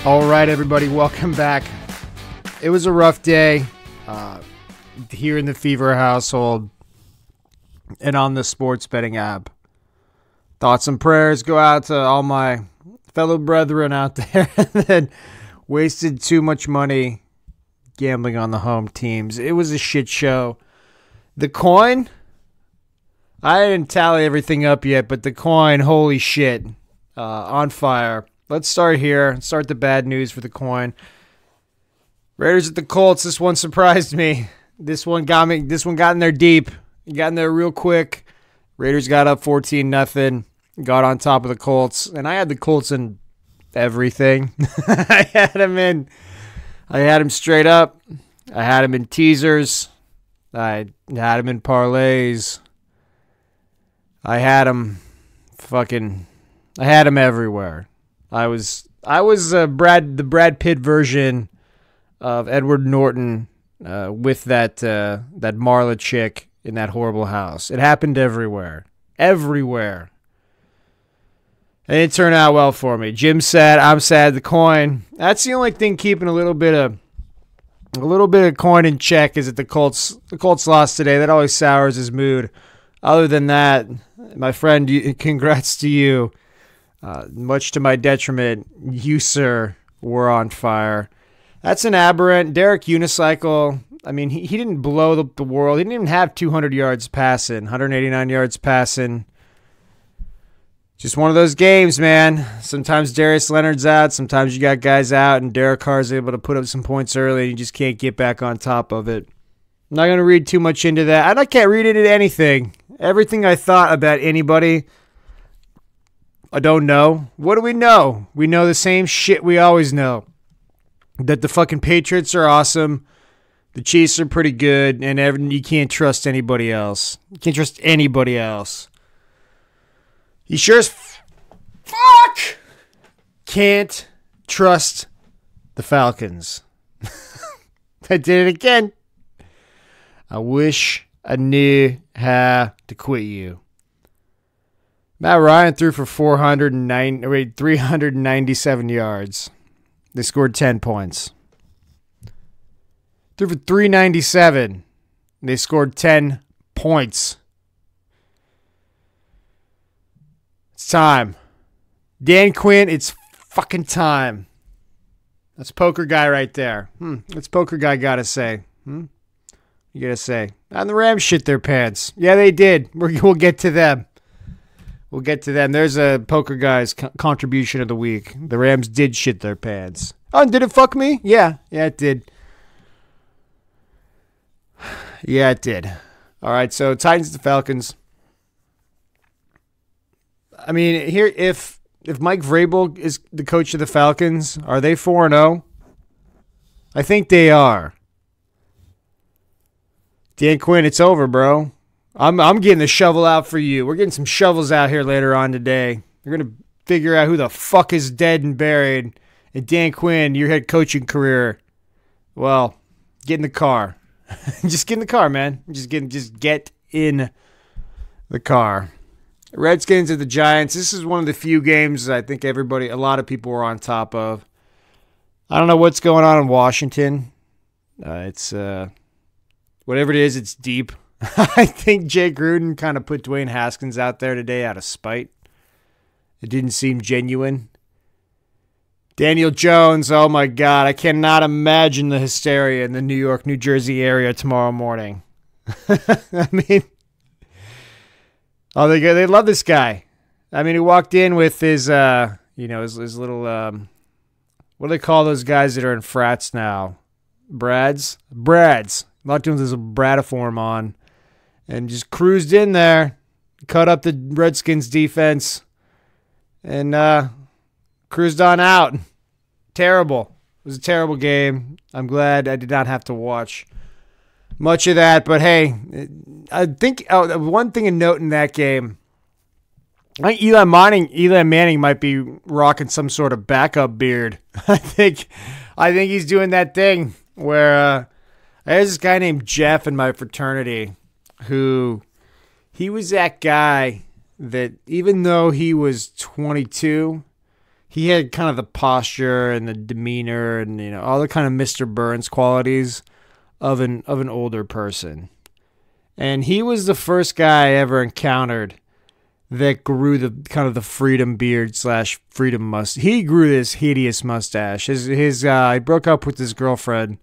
All right, everybody, welcome back. It was a rough day here in the Fever household and on the sports betting app. Thoughts and prayers go out to all my fellow brethren out there that wasted too much money gambling on the home teams. It was a shit show. The coin, I didn't tally everything up yet, but the coin, holy shit, on fire. Let's start here. Start the bad news for the coin. Raiders at the Colts. This one surprised me. This one got me. This one got in there deep. Got in there real quick. Raiders got up 14-0. Got on top of the Colts, and I had the Colts in everything. I had them straight up. I had them in teasers. I had them in parlays. I had them everywhere. I was the Brad Pitt version of Edward Norton with that Marla chick in that horrible house. It happened everywhere. Everywhere. And it turned out well for me. Jim's sad, I'm sad. The coin. That's the only thing keeping a little bit of coin in check is that the Colts lost today. That always sours his mood. Other than that, my friend, congrats to you. Much to my detriment, you, sir, were on fire. That's an aberrant. Derek Unicycle, I mean, he didn't blow the world. He didn't even have 200 yards passing, 189 yards passing. Just one of those games, man. Sometimes Darius Leonard's out. Sometimes you got guys out, and Derek Carr's able to put up some points early, and you just can't get back on top of it. I'm not going to read too much into that. I can't read into anything. Everything I thought about anybody, I don't know. What do we know? We know the same shit we always know. That the fucking Patriots are awesome. The Chiefs are pretty good. And you can't trust anybody else. You can't trust anybody else. You sure as fuck can't trust the Falcons. I did it again. I wish I knew how to quit you. Matt Ryan threw for 397 yards. They scored 10 points. Threw for 397. They scored 10 points. It's time. Dan Quinn, it's fucking time. That's poker guy right there. That's poker guy gotta say. You gotta say. And the Rams shit their pants. Yeah, they did. We'll get to them. We'll get to them. There's a poker guy's contribution of the week. The Rams did shit their pants. Oh, did it fuck me? Yeah, it did. Yeah, it did. All right, so Titans to Falcons. I mean, here if Mike Vrabel is the coach of the Falcons, are they 4-0? I think they are. Dan Quinn, it's over, bro. I'm getting the shovel out for you. We're getting some shovels out here later on today. We're going to figure out who the fuck is dead and buried. And Dan Quinn, your head coaching career, well, get in the car. Just get in the car, man. Just get in the car. Redskins at the Giants. This is one of the few games I think a lot of people were on top of. I don't know what's going on in Washington. It's whatever it is, it's deep. I think Jay Gruden kind of put Dwayne Haskins out there today out of spite. It didn't seem genuine. Daniel Jones, oh my God, I cannot imagine the hysteria in the New York, New Jersey area tomorrow morning. I mean, they love this guy. I mean, he walked in with his little, what do they call those guys that are in frats now? Brads. Walked in with his bradiform on. And just cruised in there, cut up the Redskins defense, and cruised on out. Terrible. It was a terrible game. I'm glad I did not have to watch much of that. But, hey, I think one thing to note in that game, I think Eli Manning might be rocking some sort of backup beard. I think he's doing that thing where there's this guy named Jeff in my fraternity who he was that guy that even though he was 22, he had kind of the posture and the demeanor and all the kind of Mr. Burns qualities of an older person. And he was the first guy I ever encountered that grew the kind of the freedom beard / freedom mustache. He grew this hideous mustache. He broke up with his girlfriend,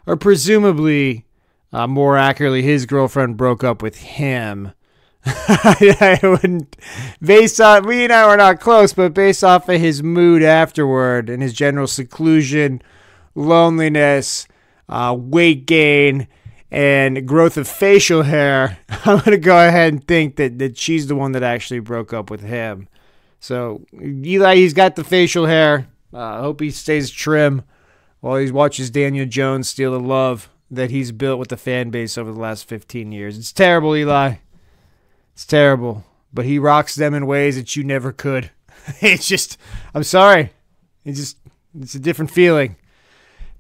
or presumably, more accurately, his girlfriend broke up with him. I wouldn't, based on, we and I were not close, but based off of his mood afterward and his general seclusion, loneliness, weight gain, and growth of facial hair, I'm going to go ahead and think that she's the one that actually broke up with him. So, Eli, he's got the facial hair. I hope he stays trim while he watches Daniel Jones steal the love that he's built with the fan base over the last 15 years. It's terrible, Eli. It's terrible. But he rocks them in ways that you never could. It's just, I'm sorry. It's a different feeling.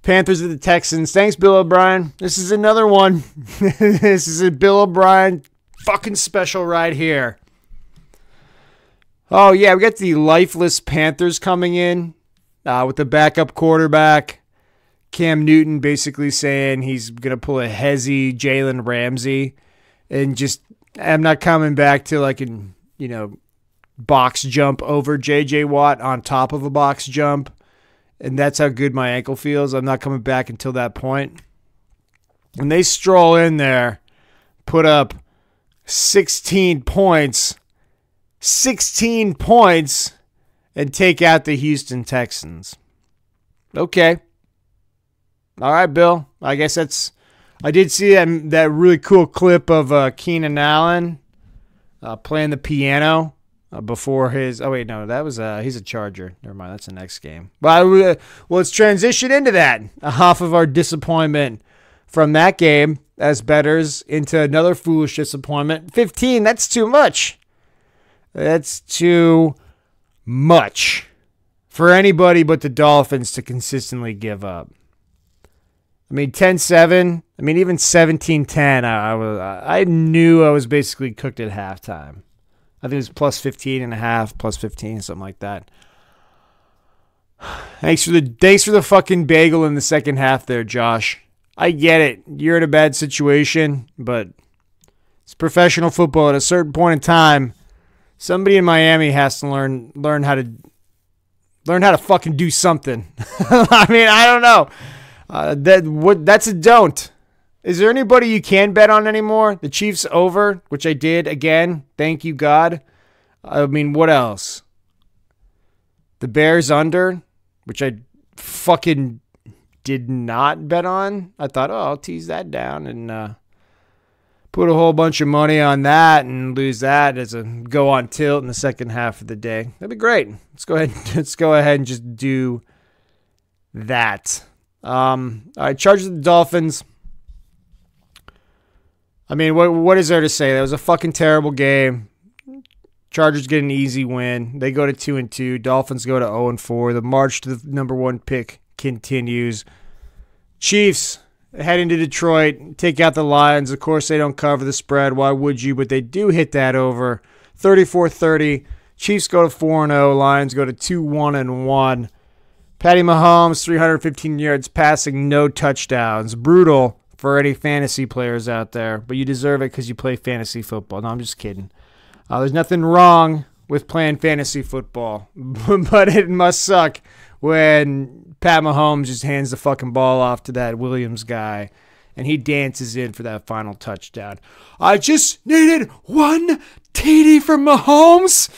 Panthers at the Texans. Thanks, Bill O'Brien. This is another one. This is a Bill O'Brien fucking special right here. Oh, yeah, we got the lifeless Panthers coming in with the backup quarterback. Cam Newton basically saying he's going to pull a Hezzy Jalen Ramsey and just, I'm not coming back till I can, box jump over J.J. Watt on top of a box jump. And that's how good my ankle feels. I'm not coming back until that point. And they stroll in there, put up 16 points, and take out the Houston Texans. Okay. All right, Bill. I guess I did see that really cool clip of Keenan Allen playing the piano. Before his, oh wait, no, that was he's a Charger. Never mind, that's the next game. But let's transition into that. Half of our disappointment from that game as bettors into another foolish disappointment. 15, that's too much. That's too much for anybody but the Dolphins to consistently give up. I mean, 10-7. I mean, even 17-10. I knew I was basically cooked at halftime. I think it was plus 15.5, plus 15, something like that. Thanks for the fucking bagel in the second half there, Josh. I get it. You're in a bad situation, but it's professional football. At a certain point in time, somebody in Miami has to learn how to fucking do something. I mean, I don't know. That's a don't. Is there anybody you can bet on anymore? The Chiefs over, which I did again. Thank you, God. I mean, what else? The Bears under, which I fucking did not bet on. I thought, I'll tease that down and put a whole bunch of money on that and lose that as a go on tilt in the second half of the day. That'd be great. Let's go ahead and just do that. All right, Chargers the Dolphins. I mean, what is there to say? That was a fucking terrible game. Chargers get an easy win. They go to 2-2. Dolphins go to 0-4. The march to the number one pick continues. Chiefs head into Detroit, take out the Lions. Of course, they don't cover the spread. Why would you? But they do hit that over. 34-30. Chiefs go to 4-0. Lions go to 2-1-1. Patty Mahomes, 315 yards passing, no touchdowns. Brutal for any fantasy players out there, but you deserve it because you play fantasy football. No, I'm just kidding. There's nothing wrong with playing fantasy football, but it must suck when Pat Mahomes just hands the fucking ball off to that Williams guy, and he dances in for that final touchdown. I just needed one TD from Mahomes,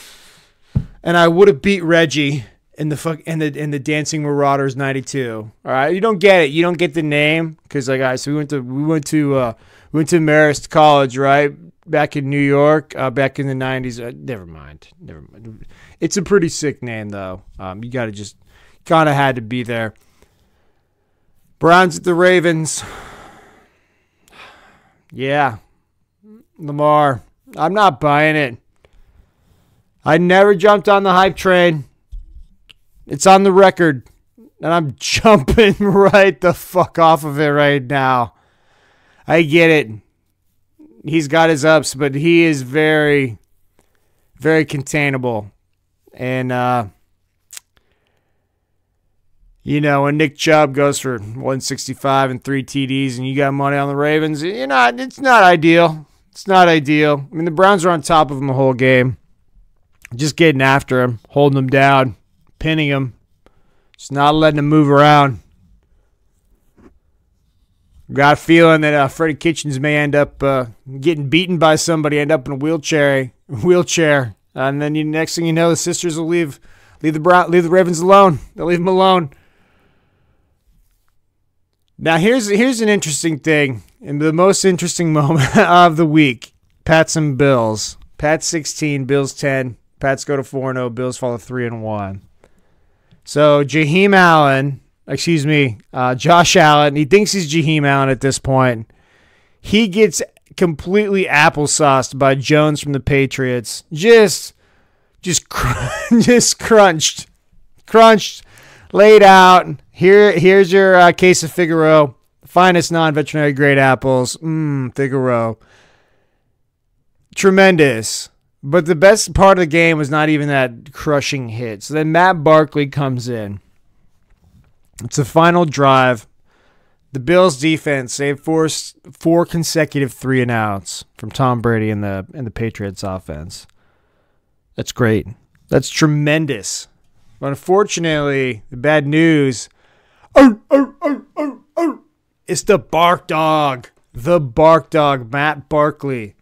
and I would have beat Reggie in the Dancing Marauders 92. All right, you don't get it. You don't get the name because so we went to Marist College, right, back in New York, back in the 90s. Never mind. It's a pretty sick name though. You got to just kind of had to be there. Browns at the Ravens. Yeah, Lamar. I'm not buying it. I never jumped on the hype train. It's on the record, and I'm jumping right the fuck off of it right now. I get it. He's got his ups, but he is very, very containable. And When Nick Chubb goes for 165 and 3 TDs and you got money on the Ravens, it's not ideal. It's not ideal. I mean, the Browns are on top of them the whole game. Just getting after him, holding him down, pinning him, just not letting him move around. Got a feeling that Freddie Kitchens may end up getting beaten by somebody, end up in a wheelchair, and then next thing you know, the sisters will leave the Ravens alone. They'll leave them alone. Now here's an interesting thing, and the most interesting moment of the week: Pats and Bills. Pats 16, Bills 10. Pats go to 4-0. Bills fall to 3-1. So Josh Allen. He thinks he's Jaheim Allen at this point. He gets completely applesauced by Jones from the Patriots. Just crunched, laid out. Here's your case of Figaro, finest non-veterinary grade apples. Figaro, tremendous. But the best part of the game was not even that crushing hit. So then Matt Barkley comes in. It's the final drive. The Bills defense, they forced 4 consecutive 3-and-outs from Tom Brady and the Patriots offense. That's great. That's tremendous. But unfortunately, the bad news, it's the bark dog. The bark dog, Matt Barkley,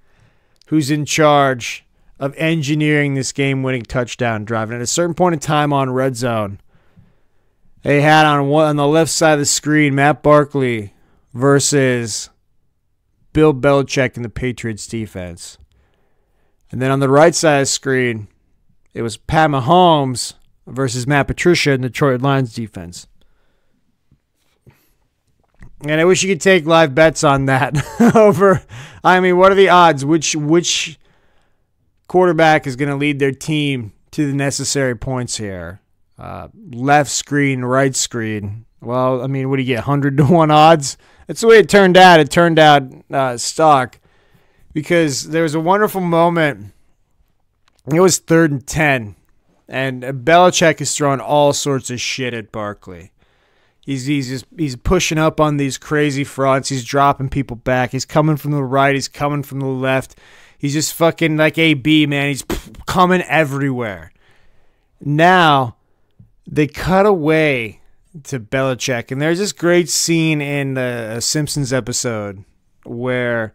who's in charge of engineering this game-winning touchdown drive. And at a certain point in time on red zone, they had on the left side of the screen Matt Barkley versus Bill Belichick in the Patriots defense. And then on the right side of the screen, it was Pat Mahomes versus Matt Patricia in the Detroit Lions defense. And I wish you could take live bets on that over. I mean, what are the odds? Which quarterback is going to lead their team to the necessary points here? Left screen, right screen. Well, I mean, what do you get? 100-1 odds? That's the way it turned out. It turned out stock because there was a wonderful moment. It was 3rd and 10, and Belichick is throwing all sorts of shit at Barkley. He's pushing up on these crazy fronts. He's dropping people back. He's coming from the right. He's coming from the left. He's just fucking like AB, man. He's coming everywhere. Now they cut away to Belichick, and there's this great scene in the Simpsons episode where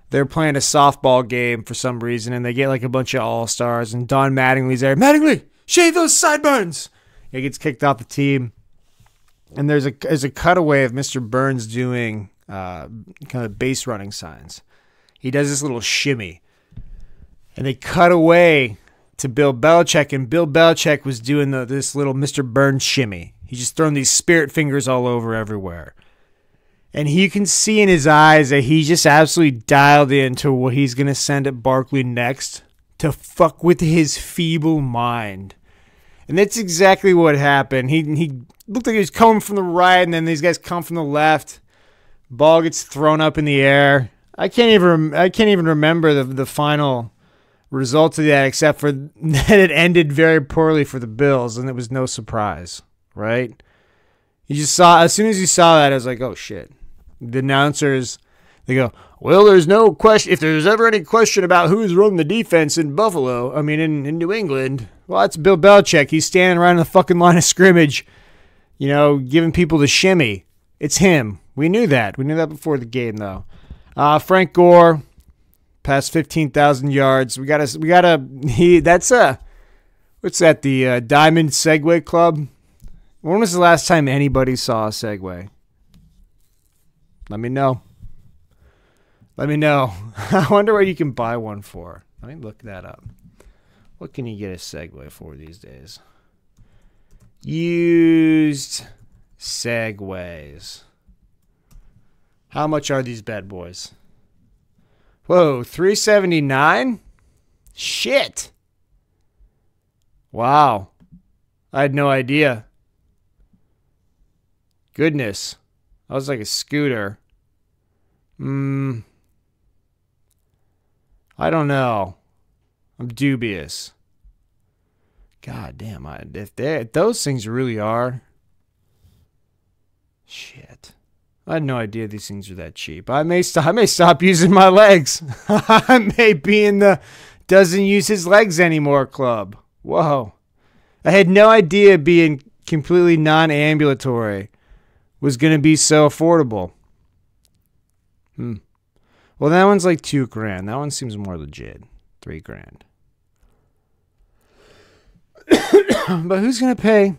they're playing a softball game for some reason, and they get like a bunch of all-stars, and Don Mattingly's there. Mattingly, shave those sideburns! He gets kicked off the team, and there's a cutaway of Mr. Burns doing kind of base running signs. He does this little shimmy, and they cut away to Bill Belichick, and Bill Belichick was doing this little Mr. Burns shimmy. He's just throwing these spirit fingers all over everywhere. And you can see in his eyes that he just absolutely dialed into what he's going to send at Barkley next to fuck with his feeble mind. And that's exactly what happened. He looked like he was coming from the right, and then these guys come from the left. Ball gets thrown up in the air. I can't even remember the final result of that, except for that it ended very poorly for the Bills, and it was no surprise, right? You just saw, as soon as you saw that, I was like, oh shit. The announcers, they go, well, there's no question. If there's ever any question about who's running the defense in Buffalo, in New England, well, that's Bill Belichick. He's standing right on the fucking line of scrimmage, giving people the shimmy. It's him. We knew that. We knew that before the game, though. Frank Gore, past 15,000 yards. What's that, the Diamond Segway Club? When was the last time anybody saw a Segway? Let me know. I wonder what you can buy one for. Let me look that up. What can you get a Segway for these days? Used Segways. How much are these bad boys? Whoa, $379? Shit. Wow. I had no idea. Goodness. That was like a scooter. I don't know. I'm dubious. God damn, if those things really are Shit. I had no idea these things are that cheap. I may stop using my legs. I may be in the doesn't use his legs anymore club. Whoa. I had no idea being completely non-ambulatory was going to be so affordable. Well, that one's like $2,000. That one seems more legit. $3,000. But who's going to pay?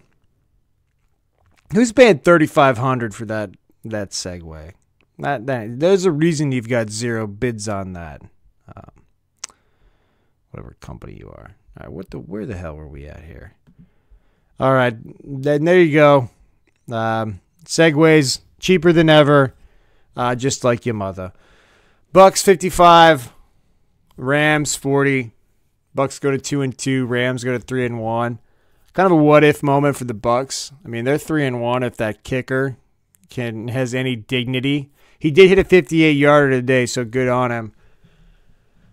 Who's paying $3,500 for that Segway? There's a reason you've got zero bids on that. Whatever company you are. All right, where the hell were we at here? All right, there you go. Segways cheaper than ever, just like your mother. Bucks 55, Rams 40. Bucks go to 2-2. Rams go to 3-1. Kind of a what if moment for the Bucks. I mean, they're 3-1 if that kicker has any dignity. He did hit a 58-yarder today, so good on him.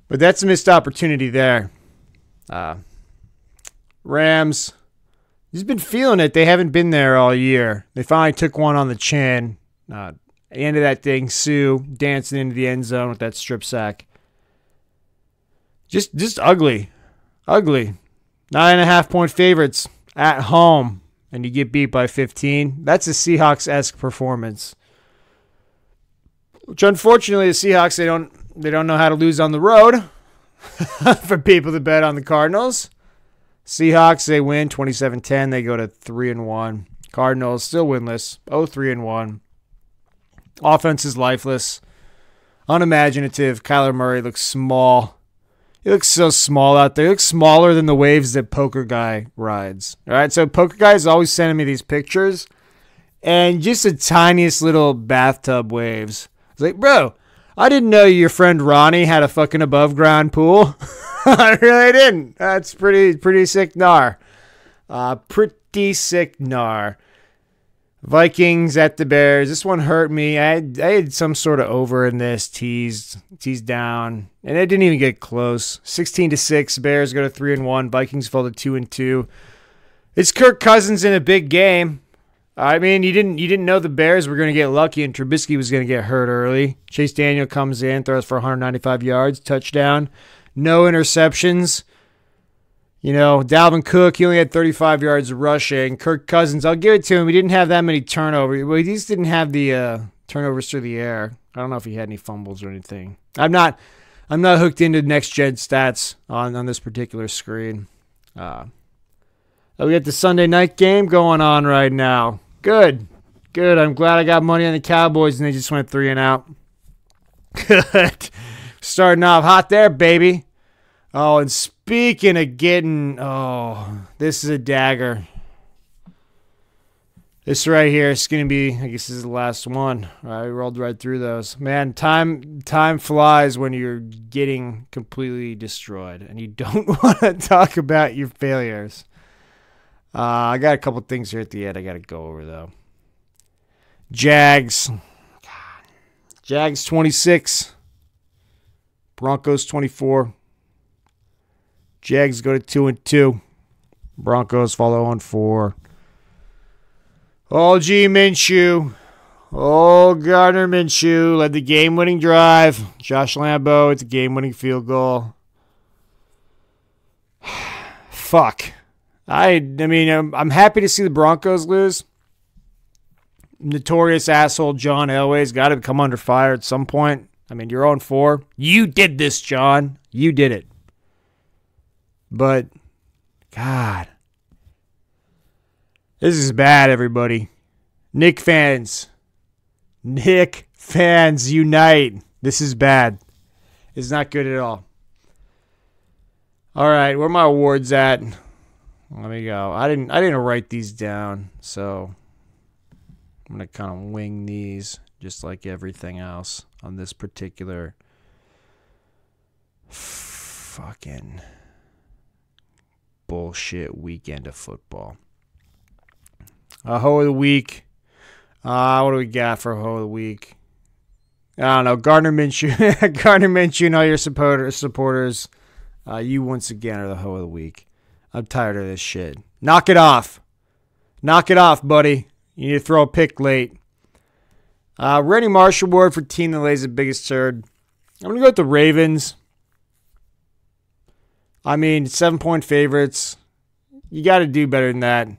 But that's a missed opportunity there. Rams, he's been feeling it. They haven't been there all year. They finally took one on the chin. End of that thing, Sue dancing into the end zone with that strip sack. Just ugly. Ugly. 9.5-point favorites at home, and you get beat by 15. That's a Seahawks-esque performance. Which, unfortunately, the Seahawks, they don't know how to lose on the road. For people to bet on the Cardinals. Seahawks, they win 27-10. They go to 3-1. Cardinals still winless. 3-1. Offense is lifeless. Unimaginative. Kyler Murray looks small. He looks so small out there. He looks smaller than the waves that Poker Guy rides. All right, so Poker Guy is always sending me these pictures. And just the tiniest little bathtub waves. It's like, bro, I didn't know your friend Ronnie had a fucking above-ground pool. I really didn't. That's pretty sick gnar. Pretty sick gnar. Vikings at the Bears. This one hurt me. I had some sort of over in this, teased down, and it didn't even get close. 16-6. Bears go to 3-1. Vikings fall to 2-2. It's Kirk Cousins in a big game. I mean, you didn't know the Bears were going to get lucky and Trubisky was going to get hurt early. Chase Daniel comes in, throws for 195 yards, touchdown, no interceptions. You know, Dalvin Cook, he only had 35 yards rushing. Kirk Cousins, I'll give it to him. He didn't have that many turnovers. Well, he just didn't have the turnovers through the air. I don't know if he had any fumbles or anything. I'm not hooked into next-gen stats on this particular screen. We got the Sunday night game going on right now. Good. I'm glad I got money on the Cowboys and they just went 3-out. Good. Starting off hot there, baby. Oh, and speaking of getting... Oh, this is a dagger. This right here is going to be... I guess this is the last one. All right, we rolled right through those. Man, time flies when you're getting completely destroyed. And you don't want to talk about your failures. I got a couple things here at the end I got to go over, though. Jags. Jags 26. Broncos 24. Jags go to 2-2. Broncos follow on 4. Oh, G. Minshew. Oh, Gardner Minshew led the game-winning drive. Josh Lambo, it's a game-winning field goal. Fuck. I mean, I'm happy to see the Broncos lose. Notorious asshole John Elway's got to come under fire at some point. I mean, you're on 4. You did this, John. You did it. But, God. This is bad, everybody. Nick fans, unite. This is bad. It's not good at all. All right, where are my awards at? Let me go. I didn't write these down, so I'm gonna kind of wing these, just like everything else on this particular fucking bullshit weekend of football. Hoe of the week. What do we got for Hoe of the week? I don't know. Gardner Minshew. Gardner Minshew and all your supporters. You once again are the Hoe of the week. I'm tired of this shit. Knock it off. Knock it off, buddy. You need to throw a pick late. Randy Marsh Award for team that lays the biggest turd. I'm going to go with the Ravens. I mean, 7-point favorites. You got to do better than that.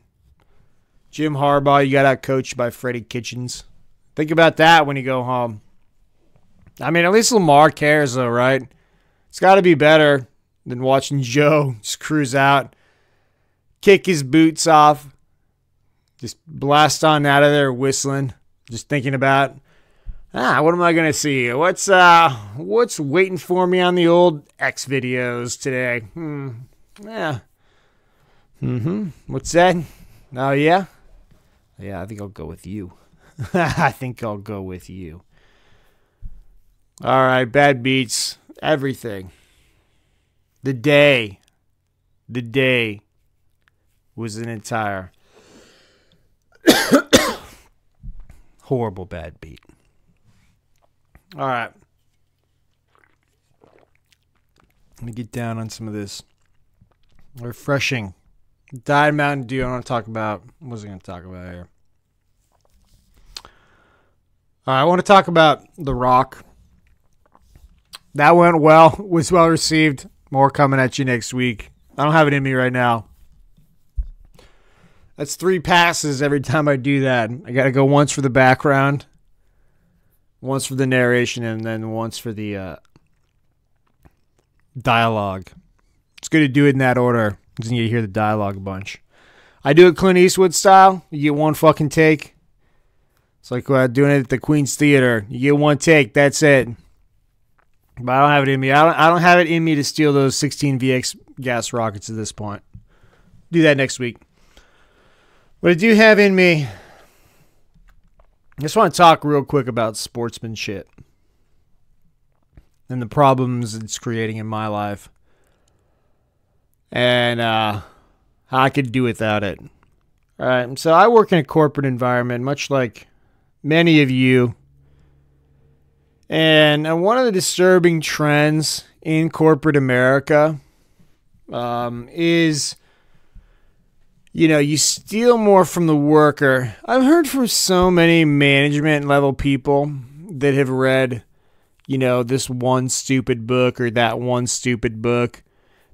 Jim Harbaugh, you got out-coached by Freddie Kitchens. Think about that when you go home. I mean, at least Lamar cares, though, right? It's got to be better than watching Joe just cruise out, kick his boots off, just blast on out of there whistling, just thinking about, what am I going to see? What's waiting for me on the old X videos today? Yeah. What's that? Oh, yeah? Yeah, I think I'll go with you. I think I'll go with you. All right, bad beats. Everything. The day was an entire horrible bad beat. All right. Let me get down on some of this refreshing Diet Mountain Dew. I want to talk about. What was I going to talk about here? All right, I want to talk about The Rock. That went well. Was well received. More coming at you next week. I don't have it in me right now. That's 3 passes every time I do that. I got to go once for the background, once for the narration, and then once for the dialogue. It's good to do it in that order because you need to hear the dialogue a bunch. I do it Clint Eastwood style. You get one fucking take. It's like doing it at the Queen's Theater. You get one take. That's it. But I don't have it in me. I don't have it in me to steal those 16 VX gas rockets at this point. Do that next week. What I do have in me, I just want to talk real quick about sportsmanship and the problems it's creating in my life and how I could do without it. All right, so I work in a corporate environment, much like many of you. And one of the disturbing trends in corporate America is, you steal more from the worker. I've heard from so many management level people that have read, this one stupid book or that one stupid book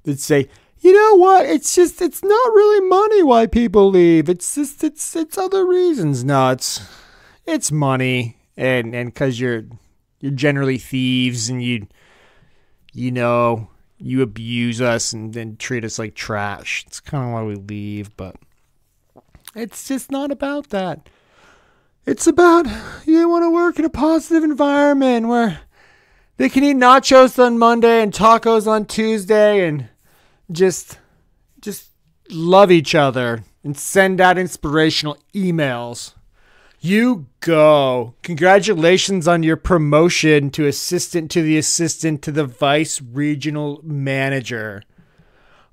that say, you know what? It's not really money why people leave. It's other reasons. No, it's money and because you're generally thieves and you abuse us and then treat us like trash. It's kind of why we leave, but it's just not about that. It's about you want to work in a positive environment where they can eat nachos on Monday and tacos on Tuesday and just love each other and send out inspirational emails. You go. Congratulations on your promotion to assistant to the vice regional manager.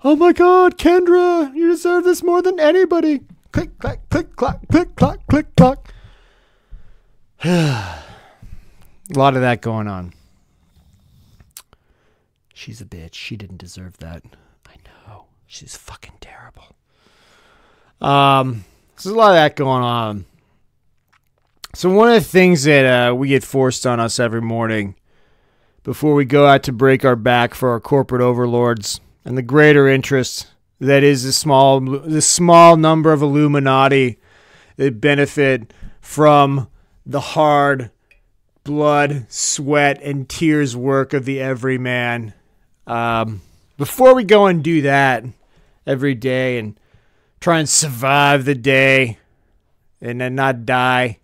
Oh my God, Kendra, you deserve this more than anybody. Click, clack, click, clack, click, clack, click, clack. A lot of that going on. She's a bitch. She didn't deserve that. I know. She's fucking terrible. So there's a lot of that going on. So one of the things that we get forced on us every morning before we go out to break our back for our corporate overlords and the greater interest that is the small number of Illuminati that benefit from the hard blood, sweat, and tears work of the everyman. Before we go and do that every day and try and survive the day and then not die,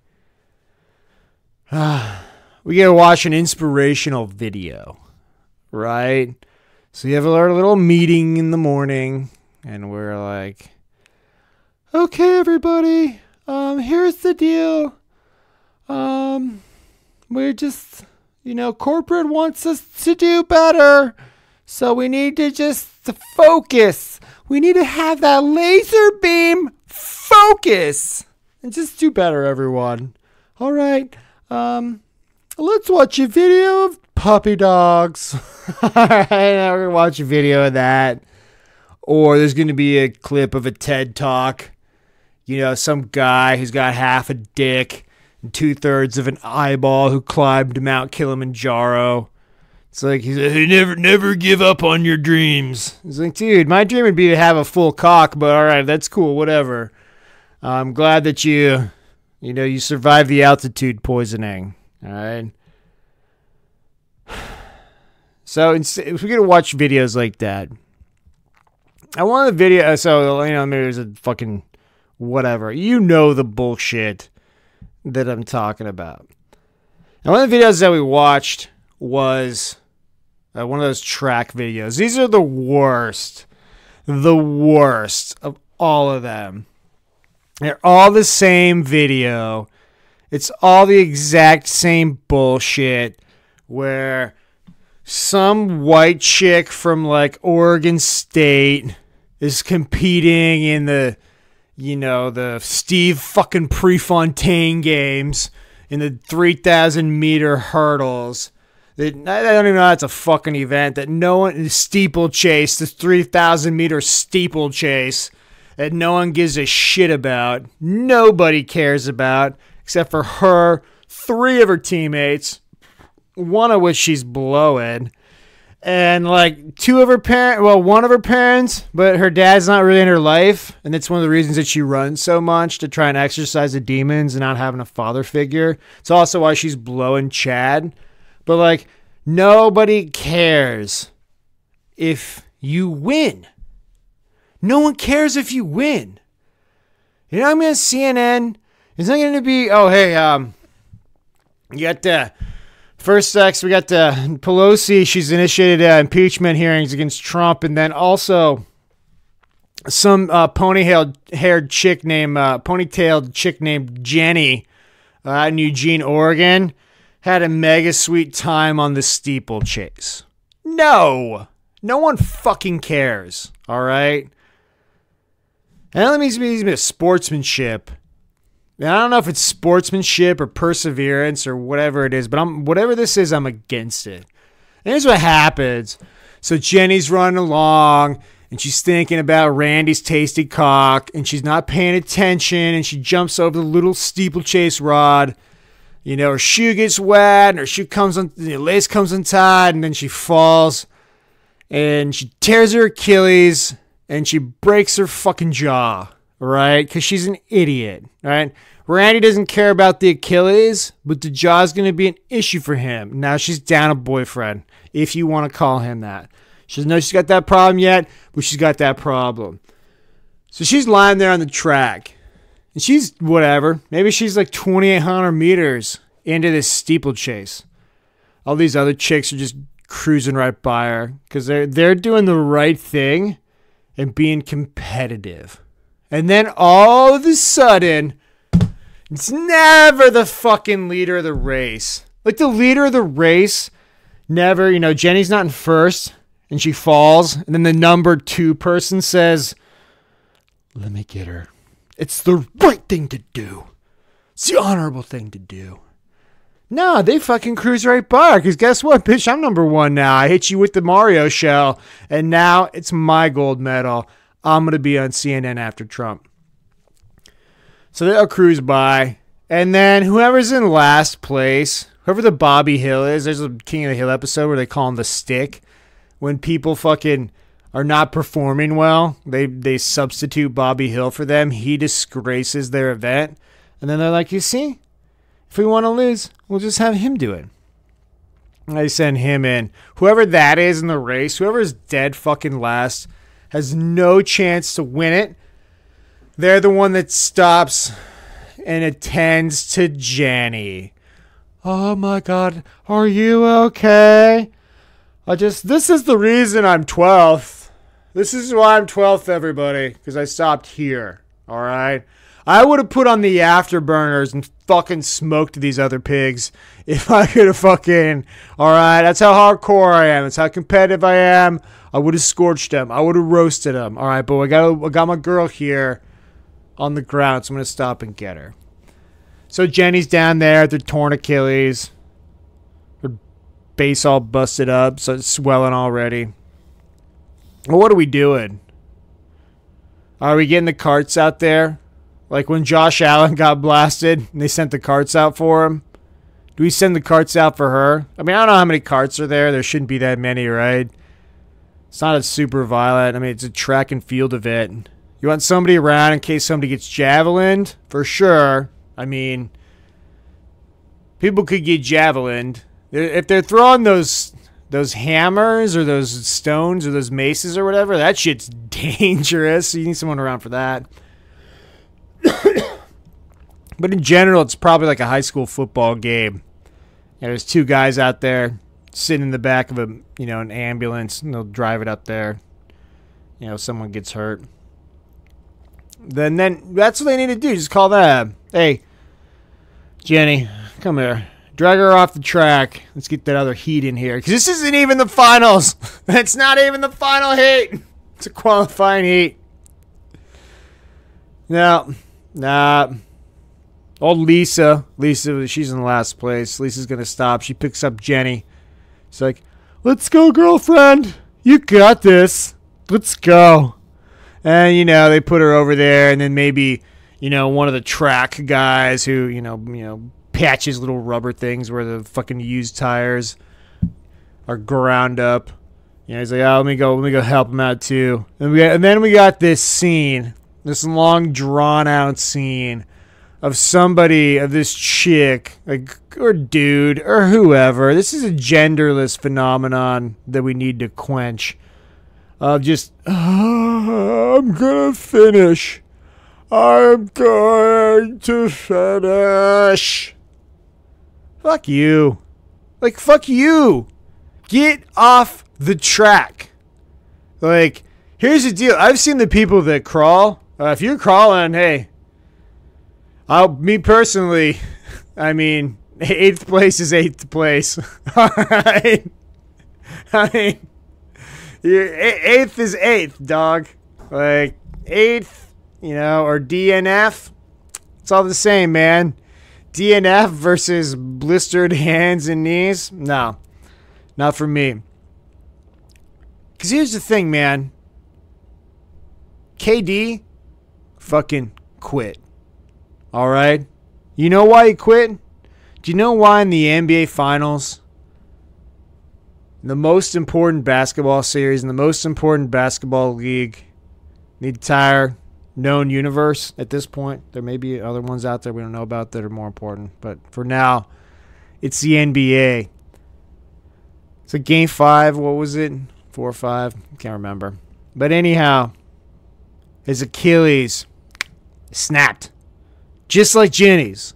we gotta watch an inspirational video, right? So you have our little meeting in the morning, and we're like, okay, everybody, here's the deal. We're just, corporate wants us to do better, so we need to just focus. We need to have that laser beam focus and just do better, everyone. All right. Let's watch a video of puppy dogs. All right, now we're gonna watch a video of that. Or there's gonna be a clip of a TED Talk. Some guy who's got half a dick and 2/3 of an eyeball who climbed Mount Kilimanjaro. It's like, he's like, hey, never give up on your dreams. He's like, dude, my dream would be to have a full cock, but all right, that's cool, whatever. I'm glad that you survived the altitude poisoning. All right. So if we're going to watch videos like that, I want the video, so, maybe there's a fucking whatever. You know the bullshit that I'm talking about. And one of the videos that we watched was one of those track videos. These are the worst of all of them. They're all the same video. It's all the exact same bullshit where some white chick from like Oregon State is competing in the Steve fucking Prefontaine games in the 3,000 meter hurdles. I don't even know that's a fucking event. That no one steeplechase, the 3,000 meter steeplechase that no one gives a shit about. Nobody cares about except for her, 3 of her teammates, one of which she's blowing, and like 2 of her parents, well, 1 of her parents, but her dad's not really in her life, and that's one of the reasons that she runs so much, to try and exorcise the demons and not having a father figure. It's also why she's blowing Chad. But like, nobody cares if you win. No one cares if you win. You know, I'm going to CNN. It's not going to be, oh, hey, you got the first sex, we got the Pelosi. She's initiated impeachment hearings against Trump. And then also some ponytailed chick named Jenny in Eugene, Oregon, had a mega sweet time on the steeplechase. No one fucking cares. All right. And that means a sportsmanship. I don't know if it's sportsmanship or perseverance or whatever it is, but whatever this is, I'm against it. And here's what happens. So Jenny's running along, and she's thinking about Randy's tasty cock, and she's not paying attention, and she jumps over the little steeplechase rod. You know, her shoe gets wet, and her shoe lace comes untied, and then she falls, and she tears her Achilles, and she breaks her fucking jaw, right? Because she's an idiot, right? Randy doesn't care about the Achilles, but the jaw is going to be an issue for him. Now she's down a boyfriend, if you want to call him that. She doesn't know she's got that problem yet, but she's got that problem. So she's lying there on the track. And she's whatever. Maybe she's like 2,800 meters into this steeplechase. All these other chicks are just cruising right by her because they're doing the right thing and being competitive. And then all of a sudden, it's never the fucking leader of the race. Like the leader of the race never, Jenny's not in first and she falls. And then the number 2 person says, let me get her. It's the right thing to do. It's the honorable thing to do. No, they fucking cruise right by her. Because guess what, bitch? I'm number 1 now. I hit you with the Mario shell. And now it's my gold medal. I'm going to be on CNN after Trump. So they'll cruise by. And then whoever's in last place, whoever the Bobby Hill is, there's a King of the Hill episode where they call him the stick. When people fucking are not performing well, they substitute Bobby Hill for them. He disgraces their event. And then they're like, you see, if we want to lose, we'll just have him do it. And they send him in. Whoever that is in the race, whoever's dead fucking last, has no chance to win it. They're the one that stops and attends to Jenny. Oh my God, are you okay? This is the reason I'm 12th. This is why I'm 12th, everybody, because I stopped here, all right? I would have put on the afterburners and fucking smoked these other pigs if I could have fucking, all right? That's how hardcore I am. That's how competitive I am. I would have scorched them. I would have roasted them, all right? But I got my girl here on the ground, so I'm going to stop and get her. So Jenny's down there at the torn Achilles. Her base all busted up, so it's swelling already. Well, what are we doing? Are we getting the carts out there? Like when Josh Allen got blasted and they sent the carts out for him. Do we send the carts out for her? I mean, I don't know how many carts are there. There shouldn't be that many, right? It's not a super violent. I mean, it's a track and field event. You want somebody around in case somebody gets javelined? For sure. I mean, people could get javelined. If they're throwing those hammers or those stones or those maces or whatever, that shit's dangerous. So you need someone around for that. But in general, it's probably like a high school football game. There's two guys out there sitting in the back of an ambulance, and they'll drive it up there. Someone gets hurt. Then that's what they need to do. Just call that. Hey, Jenny, come here. Drag her off the track. Let's get that other heat in here. Because this isn't even the finals. That's not even the final heat. It's a qualifying heat. No. Nah. Old Lisa, she's in last place. Lisa's going to stop. She picks up Jenny. She's like, let's go, girlfriend. You got this. Let's go. And, they put her over there. And then maybe, one of the track guys who, patches little rubber things where the fucking used tires are ground up. He's like, let me go help him out too. And then we got this scene, this long drawn out scene of this chick, or dude, or whoever. This is a genderless phenomenon that we need to quench. Of just, I'm gonna finish. I'm going to finish. Fuck you. Fuck you. Get off the track. Here's the deal. I've seen the people that crawl. If you're crawling, hey, me personally, I mean, 8th place is 8th place. All right. I mean, 8th is 8th, dog. 8th, or DNF. It's all the same, man. DNF versus blistered hands and knees? No. Not for me. Because here's the thing, man. KD fucking quit. Alright? You know why he quit? Do you know why in the NBA Finals, the most important basketball series, in the most important basketball league, the entire known universe at this point? There may be other ones out there we don't know about that are more important. But for now, it's the NBA. So game 5, what was it? 4 or 5? Can't remember. But anyhow, his Achilles snapped. Just like Jenny's.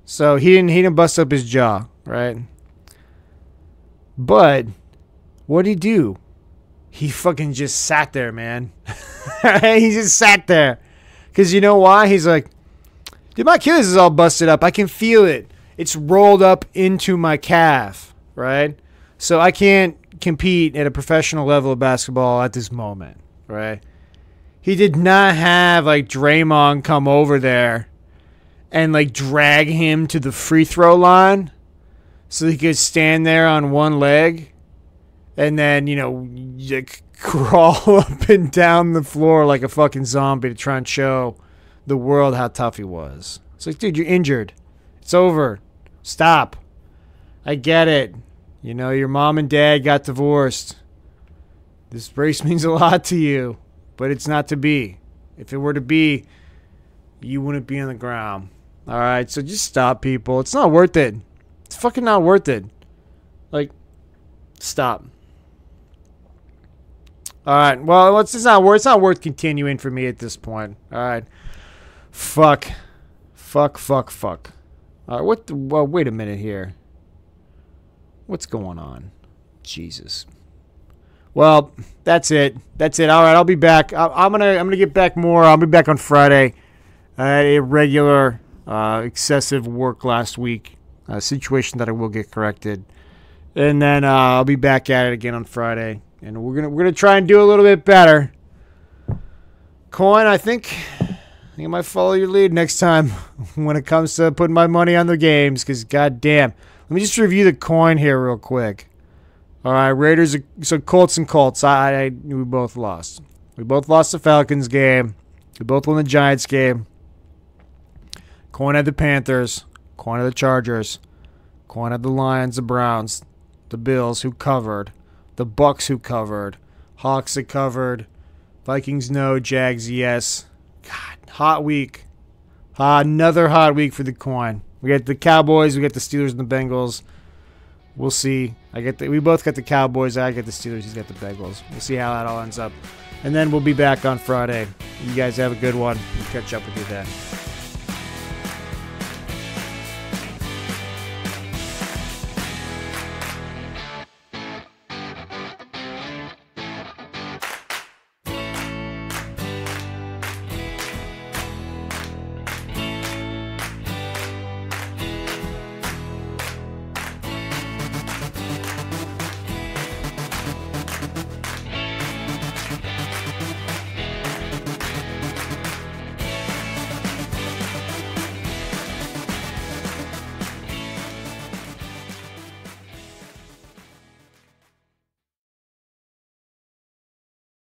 So he didn't bust up his jaw, right? But what'd he do? He fucking just sat there, man. He just sat there. Because you know why? He's like, dude, my Achilles is all busted up. I can feel it. It's rolled up into my calf, right? So I can't compete at a professional level of basketball at this moment, right? He did not have, Draymond come over there and, drag him to the free throw line so he could stand there on one leg and then, crawl up and down the floor like a fucking zombie to try and show the world how tough he was. It's like, dude, you're injured. It's over. Stop. I get it. Your mom and dad got divorced. This brace means a lot to you, but it's not to be. If it were to be, you wouldn't be on the ground. All right, so just stop, people. It's not worth it. It's fucking not worth it. Stop. All right. Well, it's not worth continuing for me at this point. All right. Fuck. All right. Well, wait a minute here. What's going on? Jesus. Well, that's it. All right. I'll be back. I'm gonna get back more. I'll be back on Friday. I had a regular excessive work last week. A situation that I will get corrected. And then I'll be back at it again on Friday. And we're gonna try and do a little bit better. Coin, I think I might follow your lead next time when it comes to putting my money on the games. Because goddamn, let me just review the coin here real quick. All right, Raiders. So Colts and Colts. We both lost. We both lost the Falcons game. We both won the Giants game. Coin had the Panthers. Coin had the Chargers. Coin had the Lions, the Browns, the Bills, who covered. The Bucks, who covered. Hawks, that covered. Vikings, no. Jags, yes. God, hot week. Another hot week for the coin. We got the Cowboys. We got the Steelers and the Bengals. We'll see. We both got the Cowboys. I get the Steelers. He's got the Bengals. We'll see how that all ends up. And then we'll be back on Friday. You guys have a good one. We'll catch up with you then.